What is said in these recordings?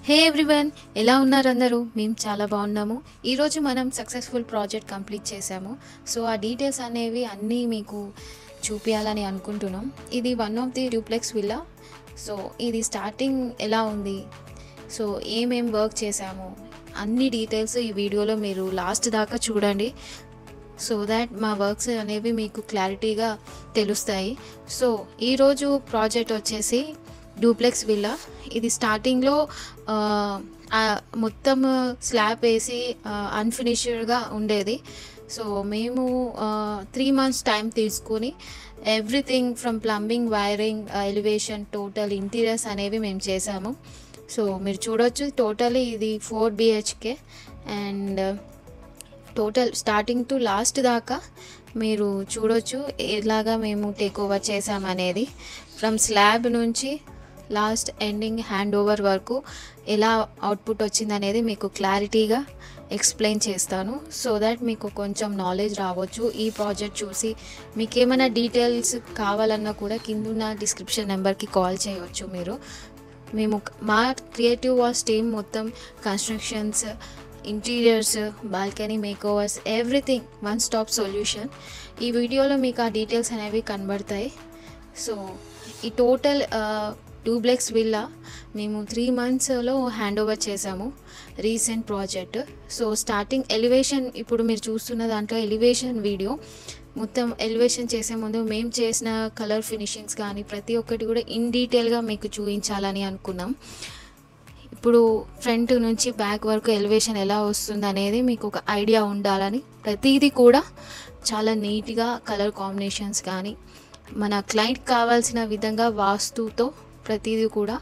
హే everyone, ఎలా ఉన్నారు అందరూ? మేము చాలా బాగున్నాము. ఈరోజు మనం సక్సెస్ఫుల్ ప్రాజెక్ట్ కంప్లీట్ చేసాము. సో ఆ డీటెయిల్స్ అనేవి అన్నీ మీకు చూపించాలని అనుకుంటున్నాం. ఇది one of the duplex villa. So ఇది స్టార్టింగ్ ఎలా ఉంది, సో ఏమేం వర్క్ చేసాము, అన్ని డీటెయిల్స్ ఈ వీడియోలో మీరు లాస్ట్ దాకా చూడండి. సో దాట్ మా వర్క్స్ అనేవి మీకు క్లారిటీగా తెలుస్తాయి. సో ఈరోజు ప్రాజెక్ట్ వచ్చేసి డూప్లెక్స్ విల్లా. ఇది స్టార్టింగ్లో మొత్తం స్లాబ్ వేసి అన్ఫినిష్డ్గా ఉండేది. సో మేము 3 months టైం తీసుకొని everything from plumbing, wiring, elevation, total interiors అనేవి మేము చేసాము. సో మీరు చూడొచ్చు, టోటలీ ఇది 4 BHK and total starting to last దాకా మీరు చూడొచ్చు ఎలాగా మేము టేక్ ఓవర్ చేసామనేది. ఫ్రమ్ స్లాబ్ నుంచి లాస్ట్ ఎండింగ్ హ్యాండ్ ఓవర్ వరకు ఎలా అవుట్పుట్ వచ్చిందనేది మీకు క్లారిటీగా ఎక్స్ప్లెయిన్ చేస్తాను. సో దట్ మీకు కొంచెం నాలెడ్జ్ రావచ్చు ఈ ప్రాజెక్ట్ చూసి. మీకు ఏమైనా డీటెయిల్స్ కావాలన్నా కూడా కిందున్న డిస్క్రిప్షన్ నెంబర్కి కాల్ చేయవచ్చు మీరు. మేము మా క్రియేటివ్ వాల్స్ టీమ్ మొత్తం constructions, interiors, balcony makeovers, everything one stop solution. ఈ వీడియోలో మీకు ఆ డీటెయిల్స్ అనేవి కనబడతాయి. సో ఈ టోటల్ డూప్లెక్స్ విల్లా మేము 3 monthsలో హ్యాండ్ ఓవర్ చేసాము, recent project. So starting elevation, ఇప్పుడు మీరు చూస్తున్న దాంట్లో ఎలివేషన్ వీడియో. మొత్తం ఎలివేషన్ చేసే ముందు మేము చేసిన కలర్ ఫినిషింగ్స్ కానీ ప్రతి ఒక్కటి కూడా ఇన్ డీటెయిల్గా మీకు చూపించాలని అనుకున్నాం. ఇప్పుడు ఫ్రంట్ నుంచి బ్యాక్ వరకు ఎలివేషన్ ఎలా వస్తుంది అనేది మీకు ఒక ఐడియా ఉండాలని ప్రతిదీ కూడా చాలా నీట్గా కలర్ కాంబినేషన్స్ కానీ మన క్లయింట్ కావాల్సిన విధంగా వాస్తుతో ప్రతిదీ కూడా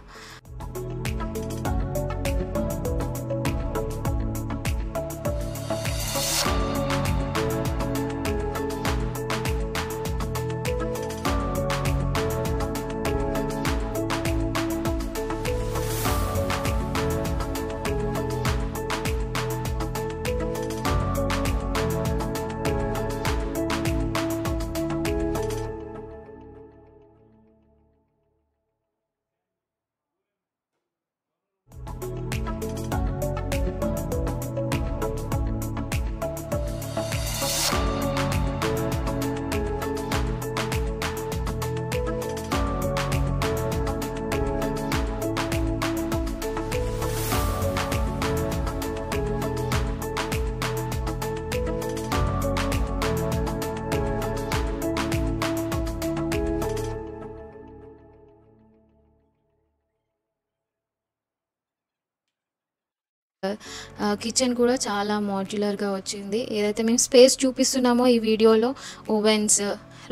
కిచెన్ కూడా చాలా మాడ్యులర్గా వచ్చింది. ఏదైతే మేము స్పేస్ చూపిస్తున్నామో ఈ వీడియోలో ఓవెన్స్,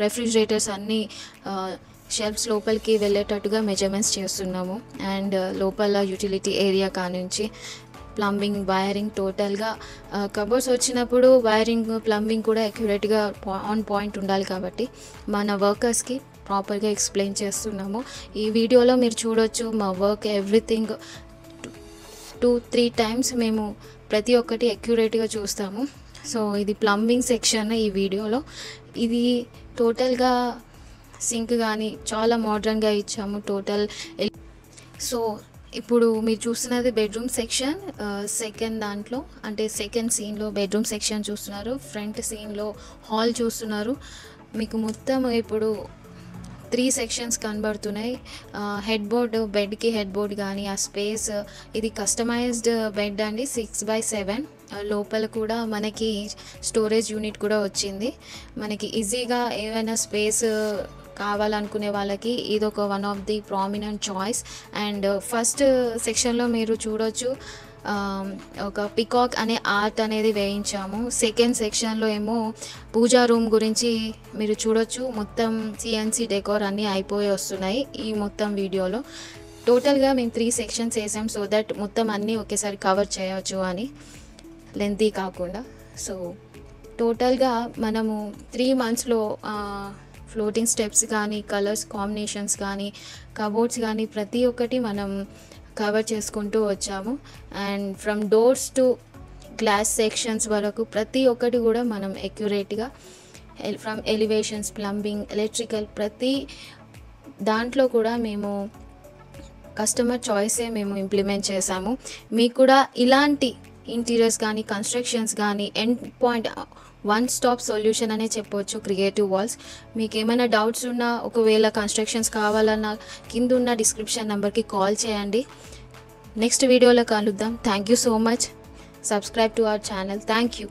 రెఫ్రిజిరేటర్స్ అన్నీ షెల్ఫ్స్ లోపలికి వెళ్ళేటట్టుగా మెజర్మెంట్స్ చేస్తున్నాము. అండ్ లోపల యూటిలిటీ ఏరియా కానుంచి ప్లంబింగ్, వైరింగ్, టోటల్గా కబోర్డ్స్ వచ్చినప్పుడు వైరింగ్, ప్లంబింగ్ కూడా అక్యురేట్గా ఆన్ పాయింట్ ఉండాలి కాబట్టి మన వర్కర్స్కి ప్రాపర్గా ఎక్స్ప్లెయిన్ చేస్తున్నాము. ఈ వీడియోలో మీరు చూడొచ్చు మా వర్క్ ఎవ్రీథింగ్ 2-3 times మేము ప్రతి ఒక్కటి అక్యురేట్గా చూస్తాము. సో ఇది ప్లంబింగ్ సెక్షన్ ఈ వీడియోలో. ఇది టోటల్గా సింక్ కానీ చాలా మోడర్న్గా ఇచ్చాము టోటల్. సో ఇప్పుడు మీరు చూస్తున్నది బెడ్రూమ్ సెక్షన్. సెకండ్ దాంట్లో అంటే సెకండ్ సీన్లో బెడ్రూమ్ సెక్షన్ చూస్తున్నారు, ఫ్రంట్ సీన్లో హాల్ చూస్తున్నారు. మీకు మొత్తం ఇప్పుడు 3 sections కనబడుతున్నాయి. హెడ్ బోర్డ్, బెడ్కి హెడ్ బోర్డ్ కానీ ఆ స్పేస్, ఇది కస్టమైజ్డ్ బెడ్ అండి, 6x7. లోపల కూడా మనకి స్టోరేజ్ యూనిట్ కూడా వచ్చింది. మనకి ఈజీగా ఏమైనా స్పేస్ కావాలనుకునే వాళ్ళకి ఇదొక one of the prominent choice. And first సెక్షన్లో మీరు చూడొచ్చు ఒక పికాక్ అనే ఆర్ట్ అనేది వేయించాము. సెకండ్ సెక్షన్లో ఏమో పూజా రూమ్ గురించి మీరు చూడొచ్చు. మొత్తం CNC డెకోర్ అన్నీ అయిపోయి వస్తున్నాయి ఈ మొత్తం వీడియోలో. టోటల్గా మేము 3 sections వేసాం సో దట్ మొత్తం అన్నీ ఒకేసారి కవర్ చేయవచ్చు అని, లెంతీ కాకుండా. సో టోటల్గా మనము 3 monthsలో ఫ్లోటింగ్ స్టెప్స్ కానీ, కలర్స్ కాంబినేషన్స్ కానీ, కబోర్డ్స్ కానీ ప్రతి ఒక్కటి మనం కవర్ చేసుకుంటూ వచ్చాము. And from doors to glass sections వరకు ప్రతి ఒక్కటి కూడా మనం అక్యురేట్గా ఫ్రమ్ ఎలివేషన్స్, ప్లంబింగ్, ఎలక్ట్రికల్ ప్రతి దాంట్లో కూడా మేము కస్టమర్ చాయిసే మేము ఇంప్లిమెంట్ చేశాము. మీకు కూడా ఇలాంటి ఇంటీరియర్స్ కానీ కన్స్ట్రక్షన్స్ కానీ end point one stop solution అనే చెప్పవచ్చు క్రియేటివ్ వాల్స్. మీకు ఏమైనా డౌట్స్ ఉన్నా, ఒకవేళ కన్స్ట్రక్షన్స్ కావాలన్నా కింద ఉన్న డిస్క్రిప్షన్ నెంబర్కి కాల్ చేయండి. నెక్స్ట్ వీడియోలో కలుద్దాం. Thank you so much. Subscribe to our channel. Thank you.